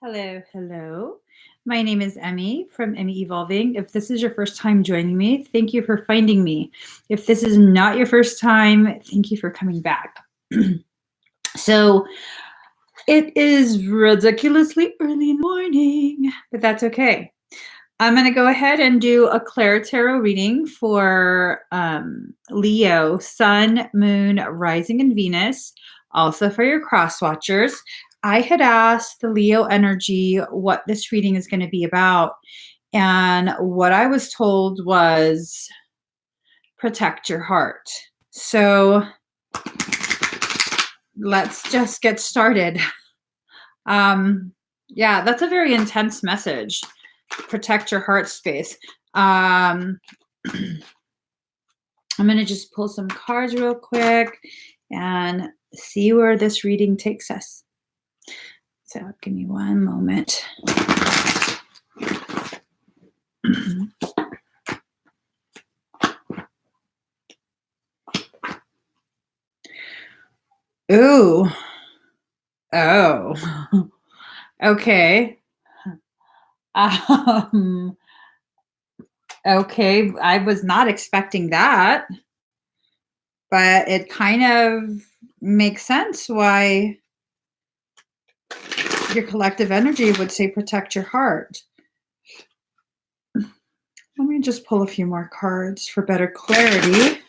Hello, hello. My name is Emmy from Emmy Evolving. If this is your first time joining me, thank you for finding me. If this is not your first time, thank you for coming back. So it is ridiculously early in the morning, but that's okay. I'm going to go ahead and do a ClairTarot reading for Leo, Sun, Moon, Rising, and Venus. Also for your cross watchers. I had asked the Leo energy what this reading is going to be about. And what I was told was protect your heart. So let's just get started. Yeah, that's a very intense message. Protect your heart space. I'm going to just pull some cards real quick and see where this reading takes us. So give me one moment. Ooh. Oh. Okay. Okay, I was not expecting that, but it kind of makes sense why your collective energy would say protect your heart. Let me just pull a few more cards for better clarity.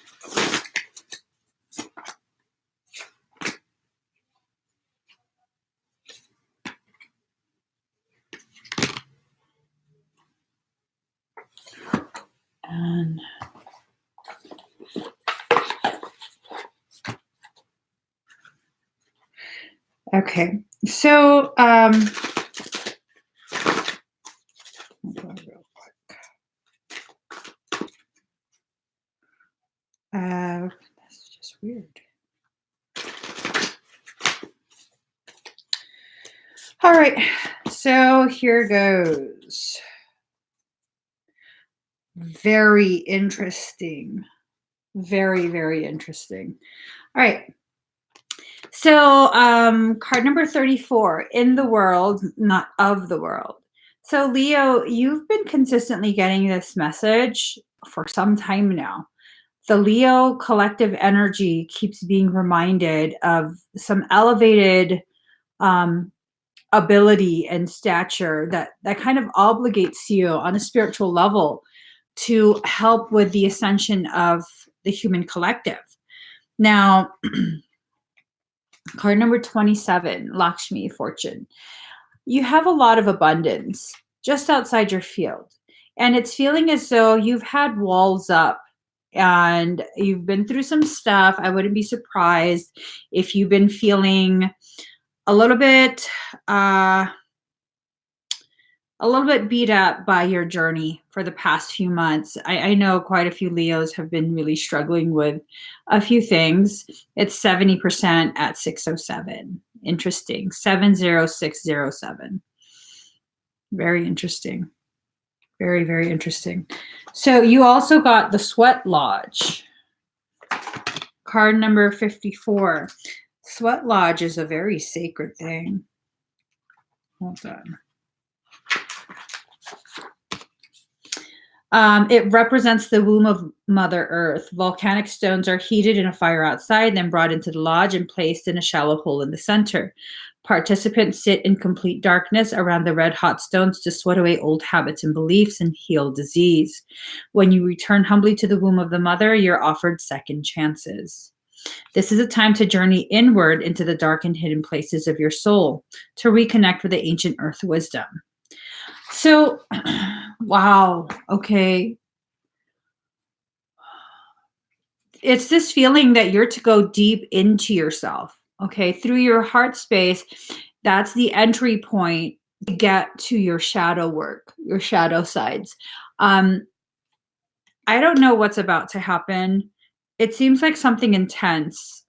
And okay, so that's just weird. All right, so here goes. Very interesting. Very, very interesting. All right. So card number 34, in the world, not of the world. So Leo, you've been consistently getting this message for some time now. The Leo collective energy keeps being reminded of some elevated ability and stature that kind of obligates you on a spiritual level to help with the ascension of the human collective. Now, card number 27, Lakshmi, fortune. You have a lot of abundance just outside your field. And it's feeling as though you've had walls up and you've been through some stuff. I wouldn't be surprised if you've been feeling a little bit beat up by your journey for the past few months. I know quite a few Leos have been really struggling with a few things. It's 70% at 607. Interesting. 70607. Very interesting. Very, very interesting. So you also got the Sweat Lodge. Card number 54. Sweat Lodge is a very sacred thing. Hold on. It represents the womb of Mother Earth. Volcanic stones are heated in a fire outside, then brought into the lodge and placed in a shallow hole in the center. Participants sit in complete darkness around the red-hot stones to sweat away old habits and beliefs and heal disease. When you return humbly to the womb of the mother, you're offered second chances. This is a time to journey inward into the dark and hidden places of your soul, to reconnect with the ancient earth wisdom. So, wow, okay. It's this feeling that you're to go deep into yourself, okay? Through your heart space, that's the entry point to get to your shadow work, your shadow sides. I don't know what's about to happen. It seems like something intense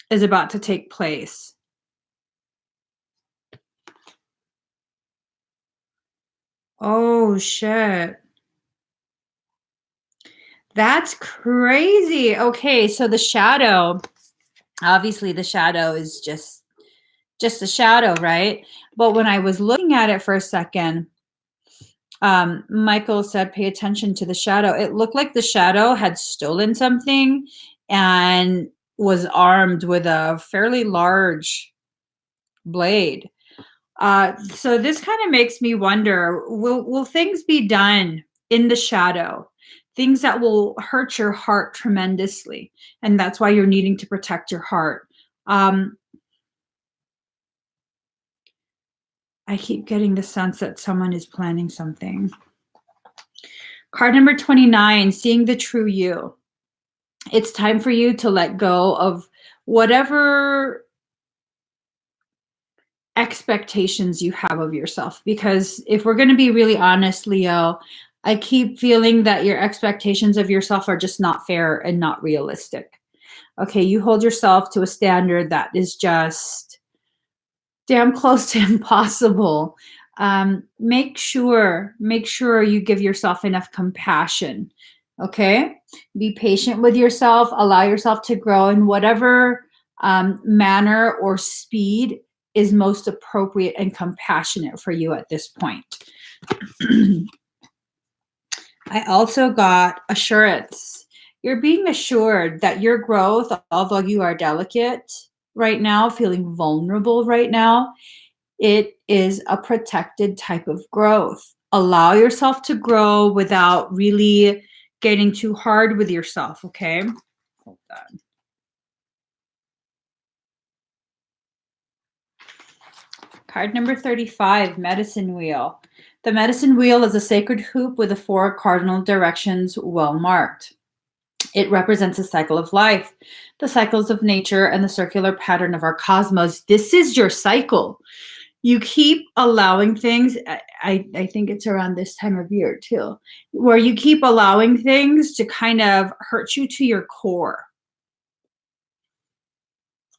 is about to take place. Oh, shit. That's crazy. Okay, so the shadow, obviously the shadow is just just a shadow, right? But when I was looking at it for a second, Michael said, pay attention to the shadow. It looked like the shadow had stolen something and was armed with a fairly large blade. So this kind of makes me wonder, will things be done in the shadow? Things that will hurt your heart tremendously. And that's why you're needing to protect your heart. I keep getting the sense that someone is planning something. Card number 29, seeing the true you. It's time for you to let go of whatever expectations you have of yourself. Because if we're going to be really honest, Leo, I keep feeling that your expectations of yourself are just not fair and not realistic. Okay, you hold yourself to a standard that is just damn close to impossible. Make sure you give yourself enough compassion. Okay, be patient with yourself. Allow yourself to grow in whatever manner or speed is most appropriate and compassionate for you at this point. I also got assurance. You're being assured that your growth, although you are delicate right now, feeling vulnerable right now, it is a protected type of growth. Allow yourself to grow without really getting too hard with yourself, okay? Hold on. Card number 35, Medicine Wheel. The medicine wheel is a sacred hoop with the 4 cardinal directions well marked. It represents a cycle of life, the cycles of nature, and the circular pattern of our cosmos. This is your cycle. You keep allowing things, I think it's around this time of year too, where you keep allowing things to kind of hurt you to your core.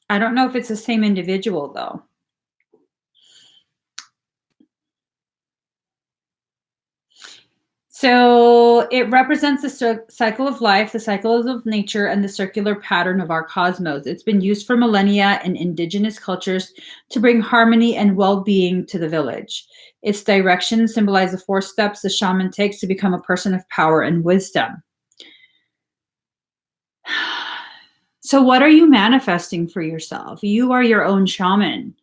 I don't know if it's the same individual though. So it represents the cycle of life, the cycles of nature, and the circular pattern of our cosmos. It's been used for millennia in indigenous cultures to bring harmony and well-being to the village. Its directions symbolize the 4 steps the shaman takes to become a person of power and wisdom. So what are you manifesting for yourself? You are your own shaman.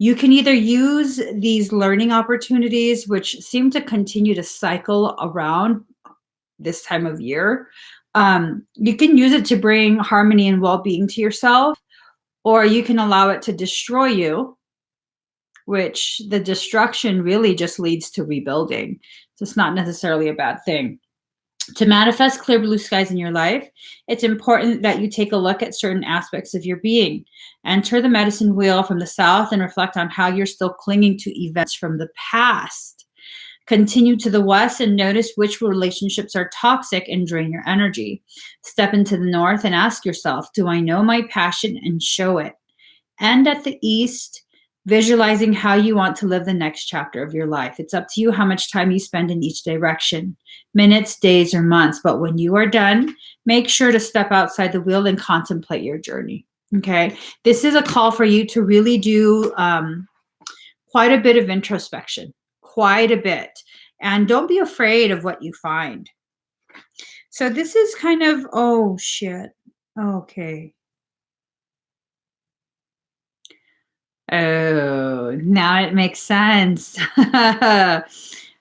You can either use these learning opportunities, which seem to continue to cycle around this time of year. You can use it to bring harmony and well-being to yourself, or you can allow it to destroy you, which the destruction really just leads to rebuilding. So it's not necessarily a bad thing. To manifest clear blue skies in your life, it's important that you take a look at certain aspects of your being. Enter the medicine wheel from the south and reflect on how you're still clinging to events from the past. Continue to the west and notice which relationships are toxic and drain your energy. Step into the north and ask yourself, do I know my passion and show it? And at the east, visualizing how you want to live the next chapter of your life. It's up to you how much time you spend in each direction, minutes, days, or months. But when you are done, make sure to step outside the wheel and contemplate your journey. Okay. This is a call for you to really do quite a bit of introspection, quite a bit. And don't be afraid of what you find. So this is kind of, oh shit. Okay. Oh, now it makes sense.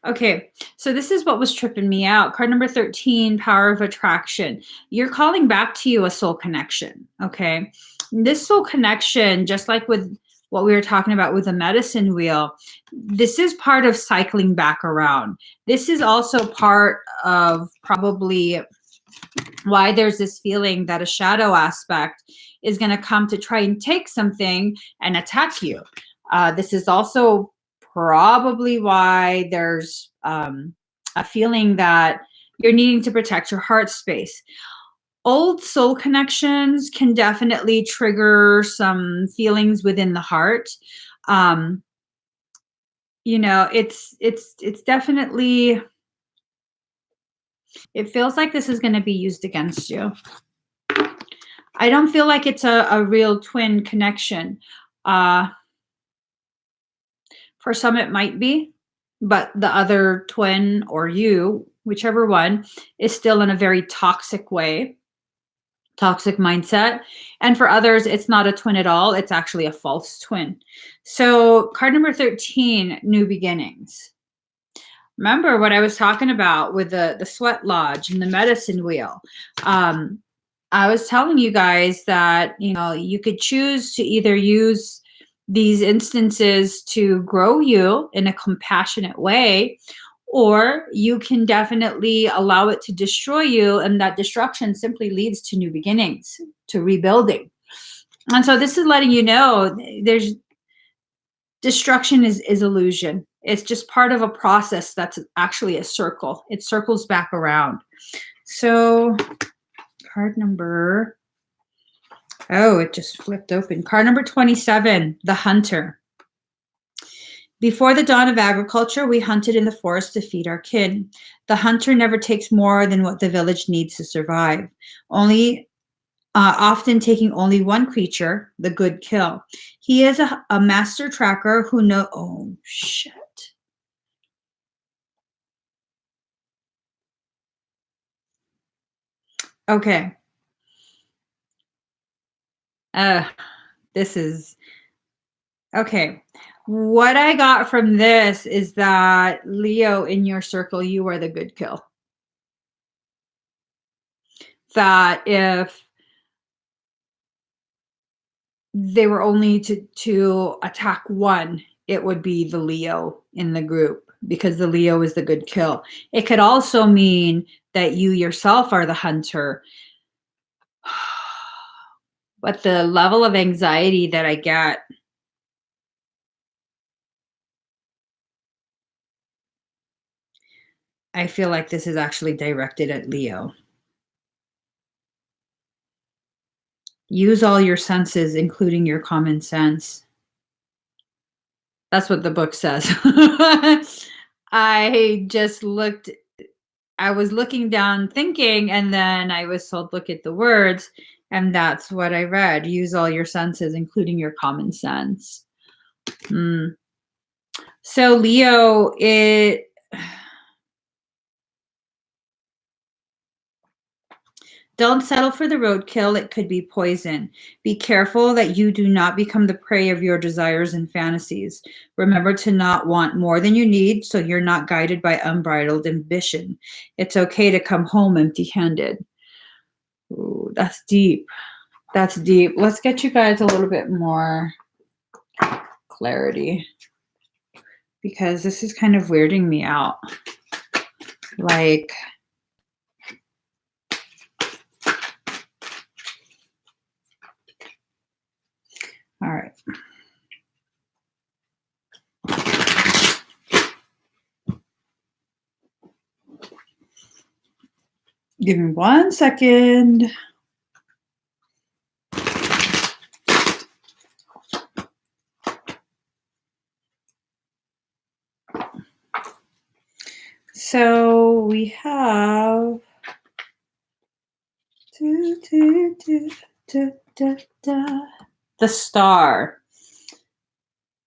Okay, so this is what was tripping me out. Card number 13, Power of Attraction. You're calling back to you a soul connection, okay? This soul connection, just like with what we were talking about with the medicine wheel, this is part of cycling back around. This is also part of probably why there's this feeling that a shadow aspect is going to come to try and take something and attack you. This is also probably why there's a feeling that you're needing to protect your heart space. Old soul connections can definitely trigger some feelings within the heart. You know, it's definitely, it feels like this is going to be used against you. I don't feel like it's a real twin connection. For some, it might be, but the other twin or you, whichever one, is still in a very toxic way, toxic mindset. And for others, it's not a twin at all. It's actually a false twin. So card number 13, new beginnings. Remember what I was talking about with the sweat lodge and the medicine wheel. I was telling you guys that, you could choose to either use these instances to grow you in a compassionate way, or you can definitely allow it to destroy you, and that destruction simply leads to new beginnings, to rebuilding. And so this is letting you know there's destruction is illusion. It's just part of a process that's actually a circle. It circles back around. So card number, it just flipped open. Card number 27, the hunter. Before the dawn of agriculture, we hunted in the forest to feed our kin. The hunter never takes more than what the village needs to survive, often taking only one creature, the good kill. He is a master tracker who knows. Oh, shit. Okay. This is okay. What I got from this is that, Leo, in your circle, you are the good kill. That if they were only to attack one, it would be the Leo in the group, because the Leo is the good kill. It could also mean that you yourself are the hunter. But the level of anxiety that I get, I feel like this is actually directed at Leo. Use all your senses, including your common sense. That's what the book says. I was looking down thinking, and then I was told, look at the words, and that's what I read. Use all your senses, including your common sense. So Leo, don't settle for the roadkill. It could be poison. Be careful that you do not become the prey of your desires and fantasies. Remember to not want more than you need, so you're not guided by unbridled ambition. It's okay to come home empty-handed. Ooh, that's deep. That's deep. Let's get you guys a little bit more clarity, because this is kind of weirding me out. Like, all right. Give me 1 second. So we have the star.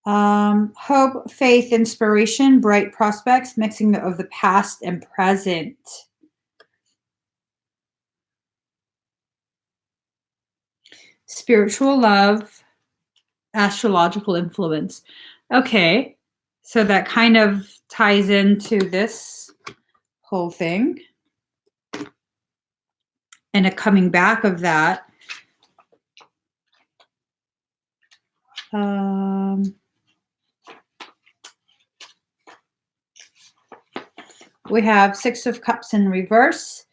Hope, faith, inspiration, bright prospects, mixing of the past and present. Spiritual love, astrological influence. Okay, so that kind of ties into this whole thing. And a coming back of that. We have 6 of Cups in reverse.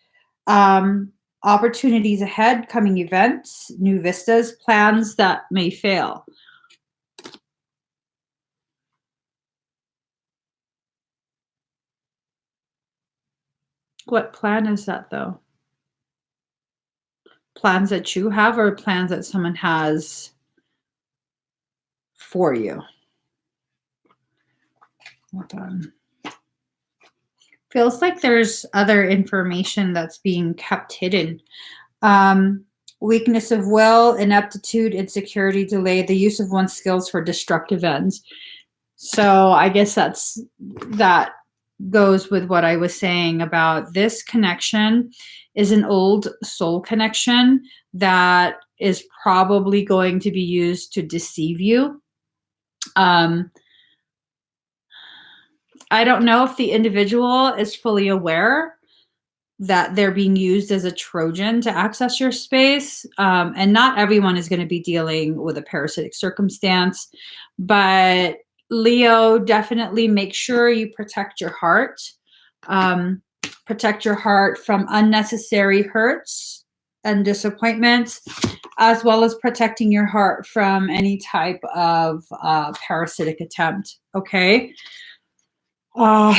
Opportunities ahead, coming events, new vistas, plans that may fail. What plan is that, though? Plans that you have, or plans that someone has for you? Hold on. Feels like there's other information that's being kept hidden. Weakness of will, ineptitude, insecurity, delay, the use of one's skills for destructive ends. So I guess that goes with what I was saying about this connection is an old soul connection that is probably going to be used to deceive you. I don't know if the individual is fully aware that they're being used as a Trojan to access your space. And not everyone is going to be dealing with a parasitic circumstance, but Leo, definitely make sure you protect your heart. Protect your heart from unnecessary hurts and disappointments, as well as protecting your heart from any type of parasitic attempt. Okay. Oh,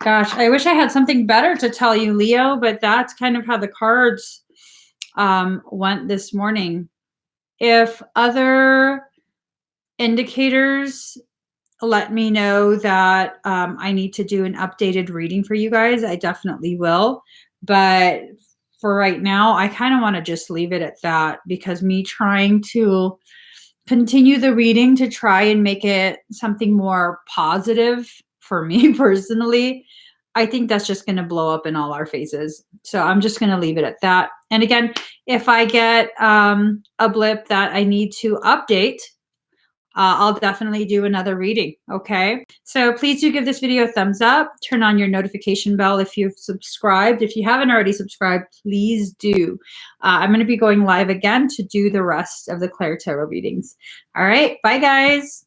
gosh, I wish I had something better to tell you, Leo, but that's kind of how the cards went this morning. If other indicators let me know that I need to do an updated reading for you guys, I definitely will. But for right now, I kind of want to just leave it at that, because me trying to continue the reading to try and make it something more positive for me personally, I think that's just going to blow up in all our faces. So I'm just going to leave it at that. And again, if I get a blip that I need to update, I'll definitely do another reading. Okay. So please do give this video a thumbs up. Turn on your notification bell if you've subscribed. If you haven't already subscribed, please do. I'm going to be going live again to do the rest of the ClairTarot readings. All right. Bye, guys.